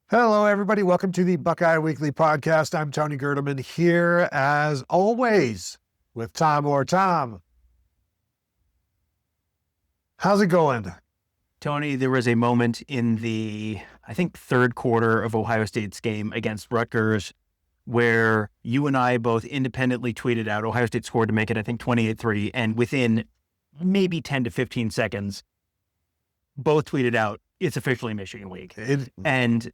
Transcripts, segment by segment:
Hello, everybody. Welcome to the Buckeye Weekly Podcast. I'm Tony Gerdeman here, as always, with Tom or Tom. How's it going? Tony, there was a moment in the, third quarter of Ohio State's game against Rutgers where you and I both independently tweeted out Ohio State scored to make it, 28-3, and within maybe 10 to 15 seconds, both tweeted out, it's officially Michigan week. And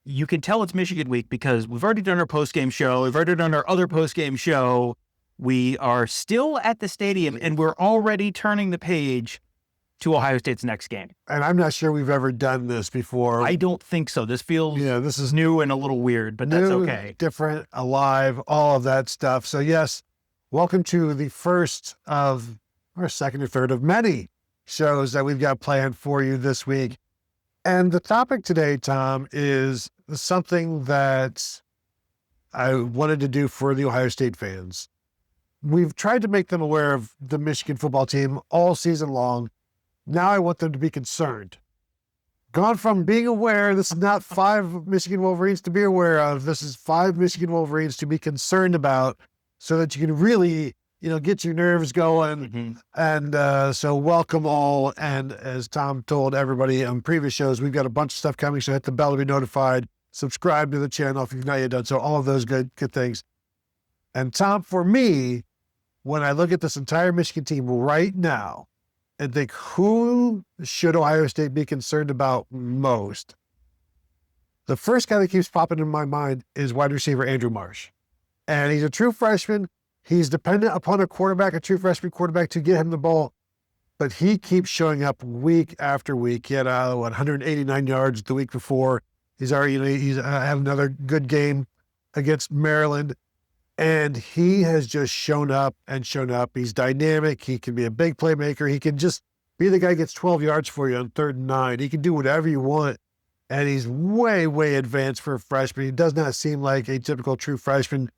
you can tell it's Michigan week because we've already done our post-game show. We've already done our other post-game show. We are still at the stadium, and we're already turning the page to Ohio State's next game. And I'm not sure we've ever done this before. I don't think so. This feels this is new and a little weird, but that's okay. Different, alive, all of that stuff. So yes, welcome to the first of, or second or third of many shows that we've got planned for you this week. And the topic today, Tom, is something that I wanted to do for the Ohio State fans. We've tried to make them aware of the Michigan football team all season long. Now I want them to be concerned. Gone from being aware, this is not 5 Michigan Wolverines to be aware of. This is 5 Michigan Wolverines to be concerned about so that you can really, get your nerves going. Mm-hmm. And so welcome all. And as Tom told everybody on previous shows, we've got a bunch of stuff coming. So hit the bell to be notified. Subscribe to the channel if you've not yet done so. All of those good things. And Tom, for me, when I look at this entire Michigan team right now and think, who should Ohio State be concerned about most? The first guy that keeps popping in my mind is wide receiver Andrew Marsh. And he's a true freshman. He's dependent upon a true freshman quarterback to get him the ball. But he keeps showing up week after week. He had 189 yards the week before. He's already, he's had another good game against Maryland. And he has just shown up and shown up. He's dynamic. He can be a big playmaker. He can just be the guy who gets 12 yards for you on 3rd and 9. He can do whatever you want. And he's way, way advanced for a freshman. He does not seem like a typical true freshman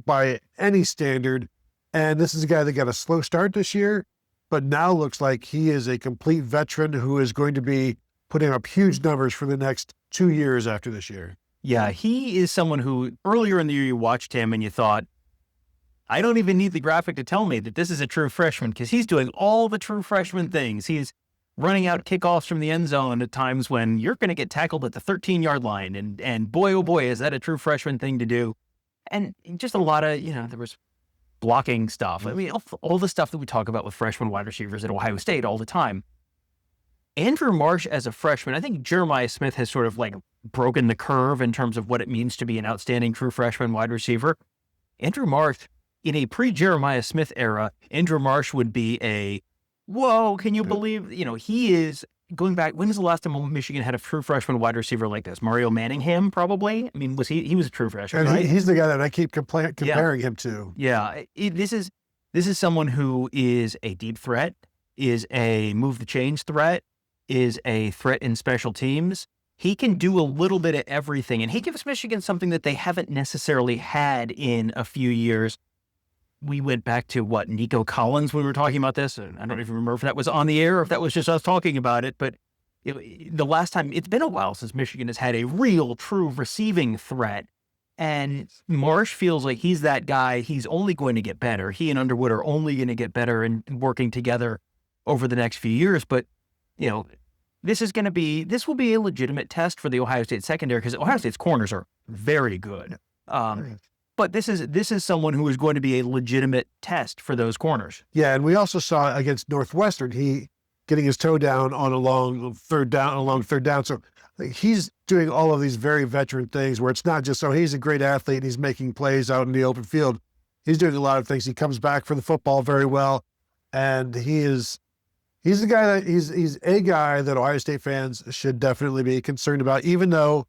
by any standard. And this is a guy that got a slow start this year, but now looks like he is a complete veteran who is going to be putting up huge numbers for the next 2 years after this year. Yeah, he is someone who earlier in the year you watched him and you thought, I don't even need the graphic to tell me that this is a true freshman because he's doing all the true freshman things. He's running out kickoffs from the end zone at times when you're going to get tackled at the 13-yard line. And boy, oh boy, is that a true freshman thing to do. And just a lot of, there was blocking stuff. I mean, all the stuff that we talk about with freshman wide receivers at Ohio State all the time. Andrew Marsh as a freshman, I think Jeremiah Smith has sort of broken the curve in terms of what it means to be an outstanding true freshman wide receiver. Andrew Marsh, in a pre-Jeremiah Smith era, Andrew Marsh would be a, whoa, can you believe, he is going back. When was the last time Michigan had a true freshman wide receiver like this? Mario Manningham, probably. I mean, he was a true freshman, and right? He's the guy that I keep comparing him to. Yeah. This is someone who is a deep threat, is a move the chains threat, is a threat in special teams. He can do a little bit of everything, and he gives Michigan something that they haven't necessarily had in a few years. We went back to Nico Collins when we were talking about this. And I don't even remember if that was on the air or if that was just us talking about it. But the last time, it's been a while since Michigan has had a real, true receiving threat. And Marsh feels like he's that guy. He's only going to get better. He and Underwood are only going to get better and working together over the next few years. But, this will be a legitimate test for the Ohio State secondary because Ohio State's corners are very good. But this is someone who is going to be a legitimate test for those corners. Yeah, and we also saw against Northwestern, he getting his toe down on a long third down. So he's doing all of these very veteran things where it's not just, he's a great athlete and he's making plays out in the open field. He's doing a lot of things. He comes back for the football very well. And he's the guy he's a guy that Ohio State fans should definitely be concerned about, even though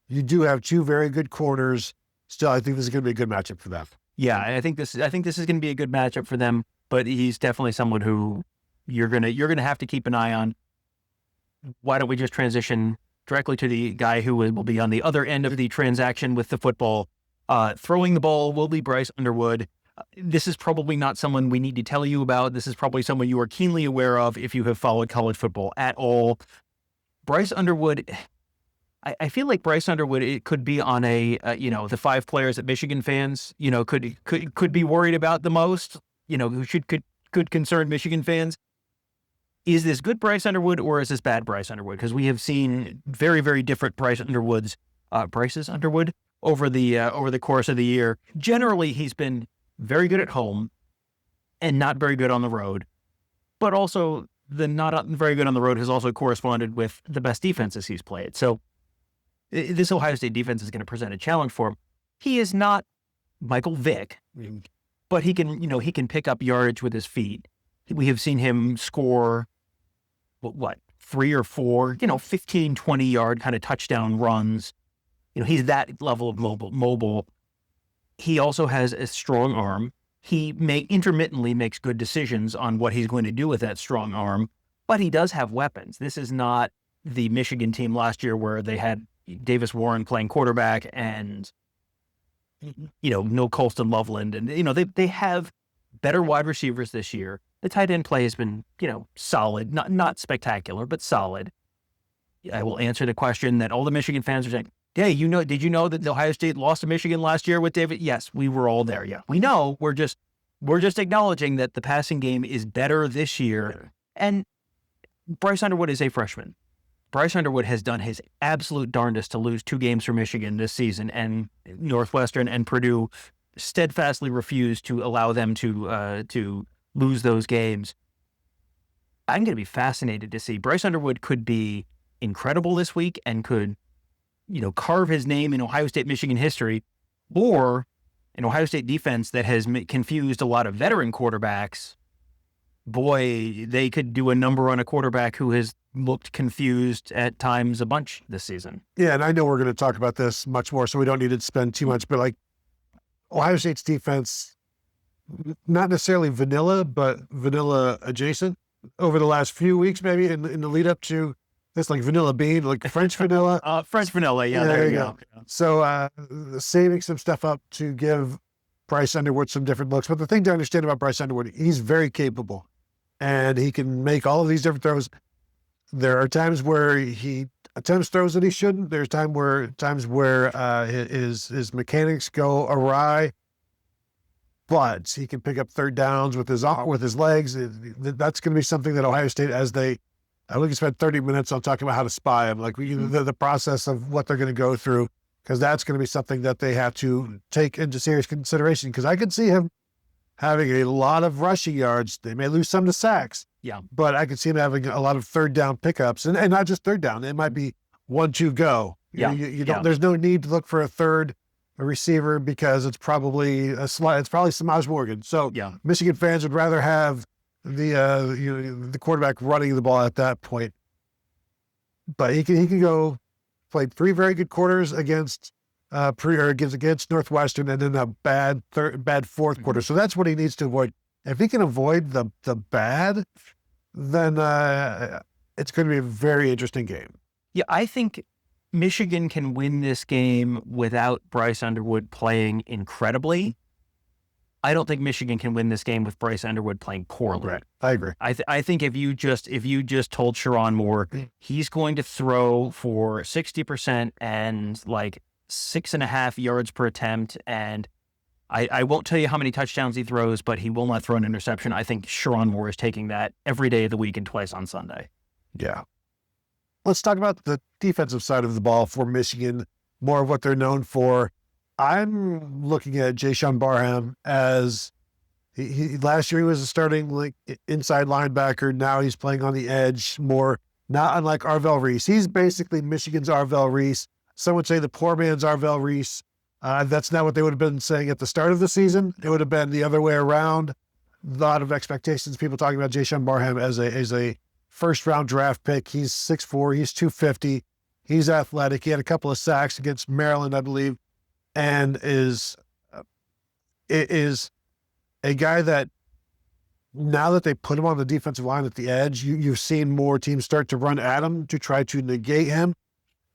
you do have 2 very good corners. Still, I think this is going to be a good matchup for them. Yeah, I think this is going to be a good matchup for them. But he's definitely someone who you're gonna have to keep an eye on. Why don't we just transition directly to the guy who will be on the other end of the transaction with the football? Throwing the ball will be Bryce Underwood. This is probably not someone we need to tell you about. This is probably someone you are keenly aware of if you have followed college football at all. Bryce Underwood, I feel like Bryce Underwood, it could be on the 5 players that Michigan fans, could be worried about the most, who could concern Michigan fans. Is this good Bryce Underwood or is this bad Bryce Underwood? Because we have seen very, very different Bryces Underwood over the course of the year. Generally, he's been very good at home and not very good on the road, but also the not very good on the road has also corresponded with the best defenses he's played. So this Ohio State defense is going to present a challenge for him. He is not Michael Vick, but he can pick up yardage with his feet. We have seen him score, 3 or 4, 15, 20-yard kind of touchdown runs. He's that level of mobile. He also has a strong arm. He intermittently makes good decisions on what he's going to do with that strong arm, but he does have weapons. This is not the Michigan team last year where they had Davis Warren playing quarterback and, no Colston Loveland. And, they have better wide receivers this year. The tight end play has been, solid, not spectacular, but solid. I will answer the question that all the Michigan fans are saying, hey, did you know that Ohio State lost to Michigan last year with David? Yes, we were all there. Yeah, we know. We're just acknowledging that the passing game is better this year. And Bryce Underwood is a freshman. Bryce Underwood has done his absolute darndest to lose 2 games for Michigan this season, and Northwestern and Purdue steadfastly refused to allow them to lose those games. I'm going to be fascinated to see. Bryce Underwood could be incredible this week and could, carve his name in Ohio State, Michigan history, or an Ohio State defense that has confused a lot of veteran quarterbacks. Boy, they could do a number on a quarterback who has looked confused at times a bunch this season. Yeah, and I know we're going to talk about this much more, so we don't need to spend too much, but Ohio State's defense, not necessarily vanilla, but vanilla adjacent over the last few weeks, maybe in the lead up to this, vanilla bean, French vanilla. French vanilla, yeah, there you go. So saving some stuff up to give Bryce Underwood some different looks. But the thing to understand about Bryce Underwood, he's very capable, and he can make all of these different throws. There are times where he attempts throws that he shouldn't. There's times where his mechanics go awry, but he can pick up third downs with his legs. That's going to be something that Ohio State, I think, spent 30 minutes on talking about how to spy him, the process of what they're going to go through, because that's going to be something that they have to take into serious consideration. Because I could see him having a lot of rushing yards. They may lose some to sacks. Yeah. But I could see him having a lot of third down pickups, and not just third down. It might be 1-2 go. You don't. There's no need to look for a receiver because it's probably Samaj Morgan. So Michigan fans would rather have the quarterback running the ball at that point. But he can go. Played 3 very good quarters against Northwestern, and then a bad fourth quarter. So that's what he needs to avoid. If he can avoid the bad, then it's going to be a very interesting game. Yeah, I think Michigan can win this game without Bryce Underwood playing incredibly. I don't think Michigan can win this game with Bryce Underwood playing poorly. Right. I agree. I think if you just told Sherron Moore he's going to throw for 60% and 6.5 yards per attempt, and I won't tell you how many touchdowns he throws, but he will not throw an interception. I think Sherron Moore is taking that every day of the week and twice on Sunday. Yeah. Let's talk about the defensive side of the ball for Michigan, more of what they're known for. I'm looking at Jaishawn Barham as he last year he was a starting inside linebacker. Now he's playing on the edge more, not unlike Arvell Reese. He's basically Michigan's Arvell Reese. Some would say the poor man's Arvell Reese. That's not what they would have been saying at the start of the season. It would have been the other way around. A lot of expectations, people talking about Jaishawn Barham as a first-round draft pick. He's 6'4", he's 250. He's athletic. He had a couple of sacks against Maryland, I believe, and is a guy that now that they put him on the defensive line at the edge, you've seen more teams start to run at him to try to negate him.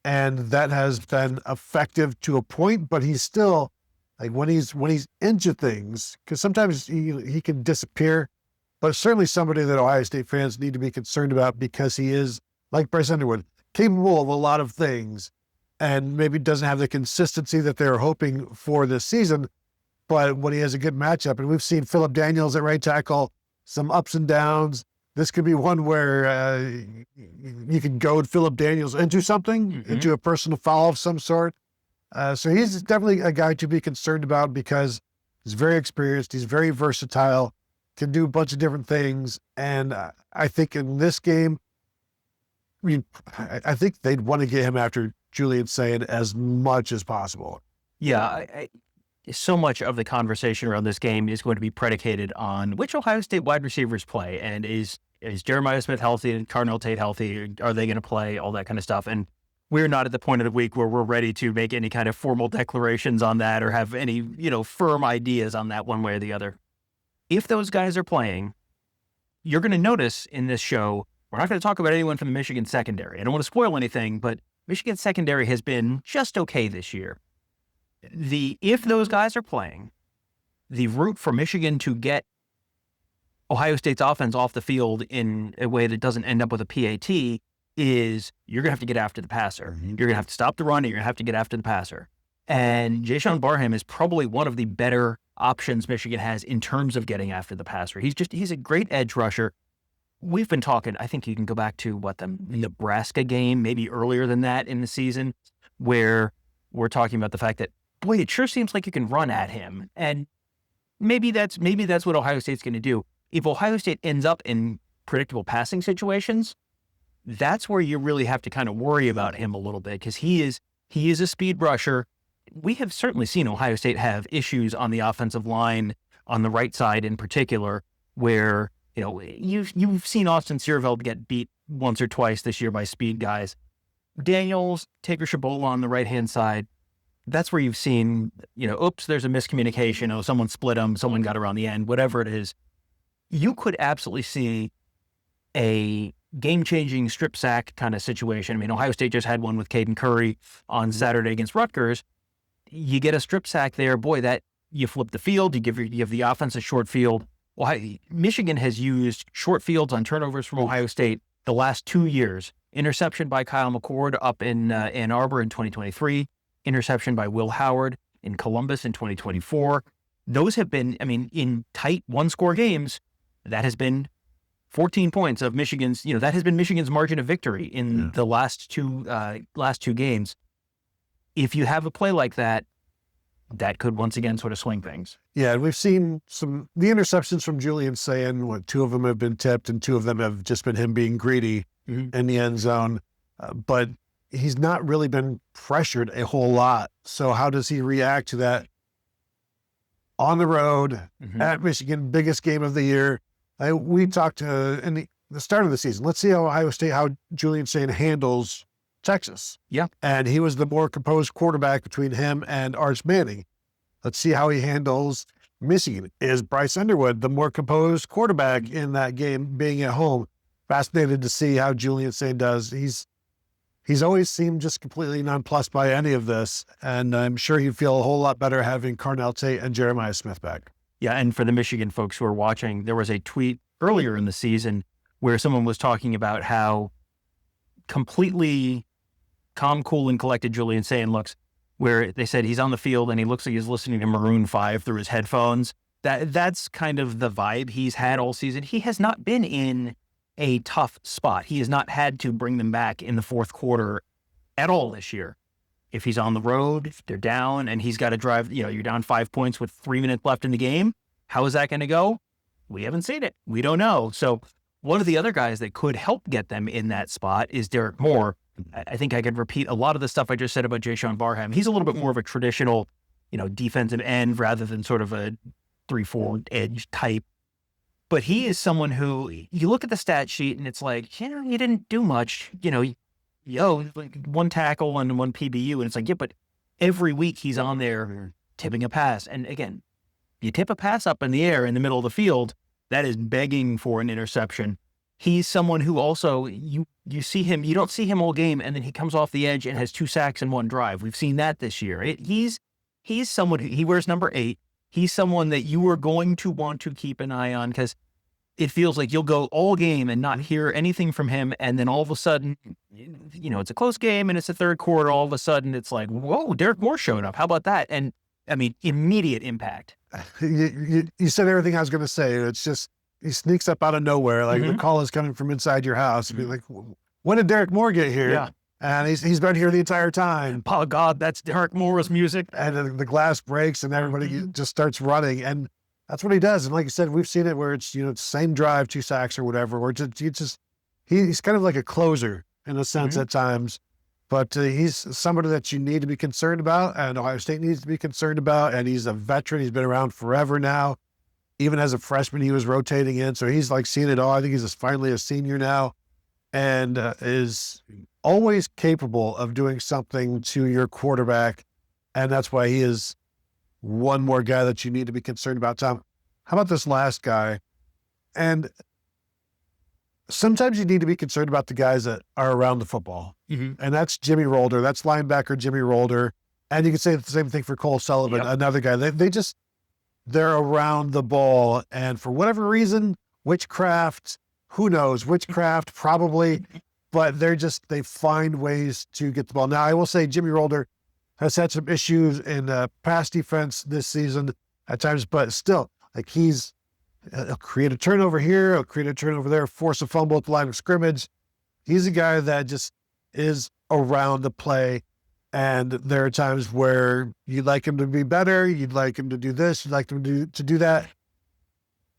And that has been effective to a point, but he's still when he's into things, because sometimes he can disappear, but certainly somebody that Ohio State fans need to be concerned about because he is, like Bryce Underwood, capable of a lot of things. and maybe doesn't have the consistency that they're hoping for this season. But when he has a good matchup, and we've seen Phillip Daniels at right tackle, some ups and downs. This could be one where you can goad Phillip Daniels into something, into a personal foul of some sort. So he's definitely a guy to be concerned about because he's very experienced. He's very versatile, can do a bunch of different things. And I think in this game, I think they'd want to get him after Julian Sayin as much as possible. Yeah, so much of the conversation around this game is going to be predicated on which Ohio State wide receivers play. And is Jeremiah Smith healthy and Carnell Tate healthy? Are they going to play? All that kind of stuff. And we're not at the point of the week where we're ready to make any kind of formal declarations on that or have any, firm ideas on that one way or the other. If those guys are playing, you're going to notice in this show, we're not going to talk about anyone from the Michigan secondary. I don't want to spoil anything, but Michigan secondary has been just okay this year. If those guys are playing, the route for Michigan to get Ohio State's offense off the field in a way that doesn't end up with a PAT is you're going to have to get after the passer. You're going to have to stop the run and you're going to have to get after the passer. And Jaishawn Barham is probably one of the better options Michigan has in terms of getting after the passer. He's a great edge rusher. We've been talking, I think you can go back to the Nebraska game, maybe earlier than that in the season, where we're talking about the fact that, boy, it sure seems like you can run at him. And maybe that's what Ohio State's going to do. If Ohio State ends up in predictable passing situations, that's where you really have to kind of worry about him a little bit because he is a speed rusher. We have certainly seen Ohio State have issues on the offensive line, on the right side in particular, where you've seen Austin Searveld get beat once or twice this year by speed guys. Daniels, Taker Shabola on the right-hand side, that's where you've seen, oops, there's a miscommunication. Someone split him, someone got around the end, whatever it is. You could absolutely see a game-changing strip sack kind of situation. I mean, Ohio State just had one with Caden Curry on Saturday against Rutgers. You get a strip sack there, boy, that you flip the field, you give the offense a short field. Michigan has used short fields on turnovers from Ohio State the last 2 years. Interception by Kyle McCord up in Ann Arbor in 2023. Interception by Will Howard in Columbus in 2024. Those have been, in tight one-score games, that has been 14 points of Michigan's, that has been Michigan's margin of victory in the last two games. If you have a play like that, that could once again sort of swing things. Yeah, and we've seen the interceptions from Julian Sayin. 2 of them have been tipped, and 2 of them have just been him being greedy in the end zone. But he's not really been pressured a whole lot. So how does he react to that on the road at Michigan, biggest game of the year? We talked in the start of the season. Let's see how Julian Sayin handles Texas. Yeah. And he was the more composed quarterback between him and Arch Manning. Let's see how he handles Michigan. Is Bryce Underwood the more composed quarterback in that game being at home? Fascinated to see how Julian Sayin does. He's always seemed just completely nonplussed by any of this. And I'm sure he'd feel a whole lot better having Carnell Tate and Jeremiah Smith back. Yeah. And for the Michigan folks who are watching, there was a tweet earlier in the season where someone was talking about how completely calm, cool, and collected Julian Sayin looks, where they said he's on the field and he looks like he's listening to Maroon 5 through his headphones. That's kind of the vibe he's had all season. He has not been in a tough spot. He has not had to bring them back in the fourth quarter at all this year. If he's on the road, they're down, and he's got to drive, you're down 5 points with 3 minutes left in the game. How is that going to go? We haven't seen it. We don't know. So one of the other guys that could help get them in that spot is Derek Moore. I think I could repeat a lot of the stuff I just said about Jaishawn Barham. He's a little bit more of a traditional, defensive end rather than sort of a 3-4 edge type. But he is someone who, you look at the stat sheet and it's like, you didn't do much, like 1 tackle and 1 PBU. And it's like, yeah, but every week he's on there tipping a pass. And again, you tip a pass up in the air in the middle of the field, that is begging for an interception. He's someone who also, you see him, you don't see him all game, and then he comes off the edge and has 2 sacks in 1 drive. We've seen that this year. He's someone, he wears number 8. He's someone that you are going to want to keep an eye on because it feels like you'll go all game and not hear anything from him. And then all of a sudden, it's a close game and it's the third quarter. All of a sudden it's like, whoa, Derek Moore showed up. How about that? And I mean, immediate impact. You said everything I was going to say. It's just, he sneaks up out of nowhere. Like the call is coming from inside your house. Be like, when did Derek Moore get here? Yeah. And he's been here the entire time. Oh God, that's Derek Moore's music. And the glass breaks and everybody just starts running. And that's what he does. And like you said, we've seen it where it's, same drive, 2 sacks or whatever, where he's kind of like a closer in a sense at times, but he's somebody that you need to be concerned about, and Ohio State needs to be concerned about. And he's a veteran. He's been around forever now. Even as a freshman, he was rotating in. So he's like seen it all. I think he's finally a senior now, and is always capable of doing something to your quarterback. And that's why he is one more guy that you need to be concerned about. Tom, how about this last guy? And sometimes you need to be concerned about the guys that are around the football. And that's Jimmy Rolder. That's linebacker Jimmy Rolder. And you can say the same thing for Cole Sullivan, another guy. They're around the ball. And for whatever reason, witchcraft, who knows, witchcraft probably, but they find ways to get the ball. Now, I will say Jimmy Rolder has had some issues in pass defense this season at times, but still, like he'll create a turnover here, he'll create a turnover there, force a fumble at the line of scrimmage. He's a guy that just is around the play, and there are times where you'd like him to be better, you'd like him to do this, you'd like him to do that,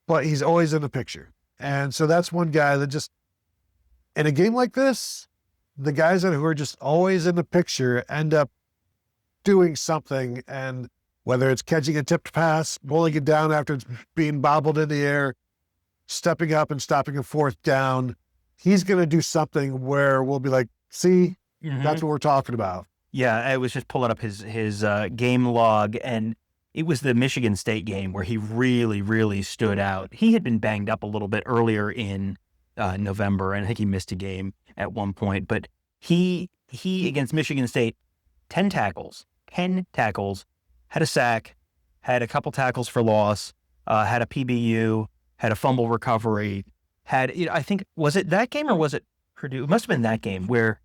but he's always in the picture. And so that's one guy that just, in a game like this, the guys who are just always in the picture end up doing something, and whether it's catching a tipped pass, pulling it down after it's being bobbled in the air, stepping up and stopping a fourth down, he's going to do something where we'll be like, see, that's what we're talking about. Yeah, I was just pulling up his game log, and it was the Michigan State game where he really, really stood out. He had been banged up a little bit earlier in November, and I think he missed a game at one point, but he against Michigan State, 10 tackles, had a sack, had a couple tackles for loss, had a PBU, had a fumble recovery, I think, was it that game or was it Purdue? It must have been that game where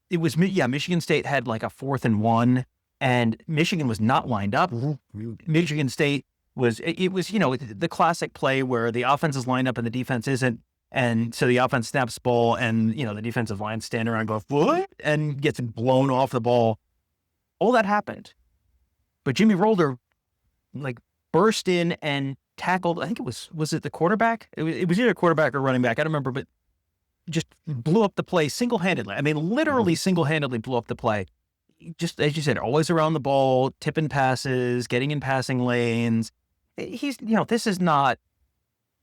it was, Michigan State had like a 4th and 1, and Michigan was not lined up. Michigan State was the classic play where the offense is lined up and the defense isn't. And so the offense snaps the ball, and, the defensive line stand around going, what? And gets blown off the ball. All that happened. But Jimmy Rolder, burst in and tackled, I think was it the quarterback? It was either quarterback or running back. I don't remember, but just blew up the play single-handedly. I mean, literally single-handedly blew up the play. Just, as you said, always around the ball, tipping passes, getting in passing lanes. He's, this is not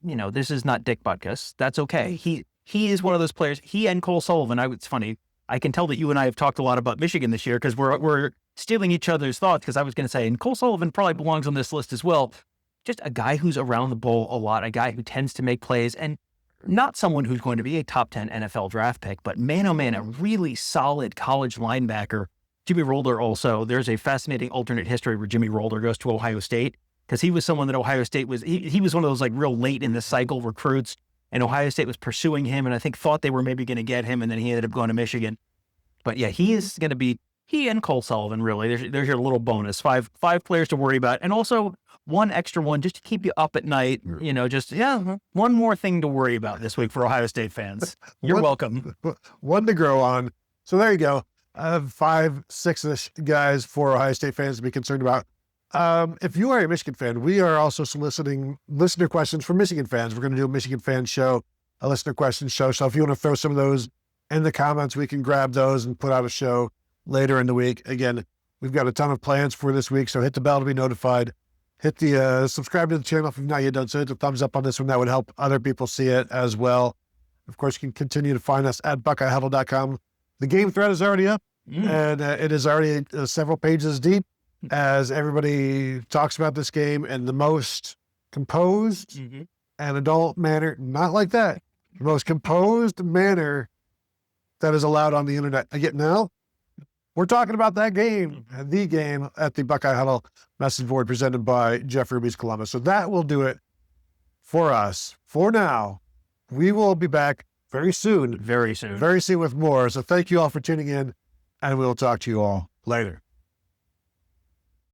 Dick Butkus. That's okay. He is one of those players. He and Cole Sullivan, it's funny, I can tell that you and I have talked a lot about Michigan this year because we're stealing each other's thoughts, because I was going to say, and Cole Sullivan probably belongs on this list as well. Just a guy who's around the ball a lot, a guy who tends to make plays, and not someone who's going to be a top 10 NFL draft pick, but man, oh man, a really solid college linebacker. Jimmy Rolder also, there's a fascinating alternate history where Jimmy Rolder goes to Ohio State, because he was someone that Ohio State was, he was one of those real late in the cycle recruits, and Ohio State was pursuing him, and I think thought they were maybe going to get him, and then he ended up going to Michigan. But yeah, he is going to be, he and Cole Sullivan, really, there's your little bonus. Five players to worry about, and also one extra one just to keep you up at night. One more thing to worry about this week for Ohio State fans. You're welcome. One to grow on. So there you go. 5, 6-ish guys for Ohio State fans to be concerned about. If you are a Michigan fan, we are also soliciting listener questions from Michigan fans. We're going to do a Michigan fan show, a listener question show. So if you want to throw some of those in the comments, we can grab those and put out a show later in the week. Again, we've got a ton of plans for this week, so hit the bell to be notified. Hit the subscribe to the channel if you've not yet done so. Hit the thumbs up on this one. That would help other people see it as well. Of course, you can continue to find us at BuckeyeHuddle.com. The game thread is already up, and it is already several pages deep as everybody talks about this game in the most composed and adult manner. Not like that. The most composed manner that is allowed on the internet. Again, now, we're talking about that game, the game at the Buckeye Huddle message board presented by Jeff Ruby's Columbus. So that will do it for us for now, we will be back very soon Very soon. with more. So thank you all for tuning in, and we'll talk to you all later.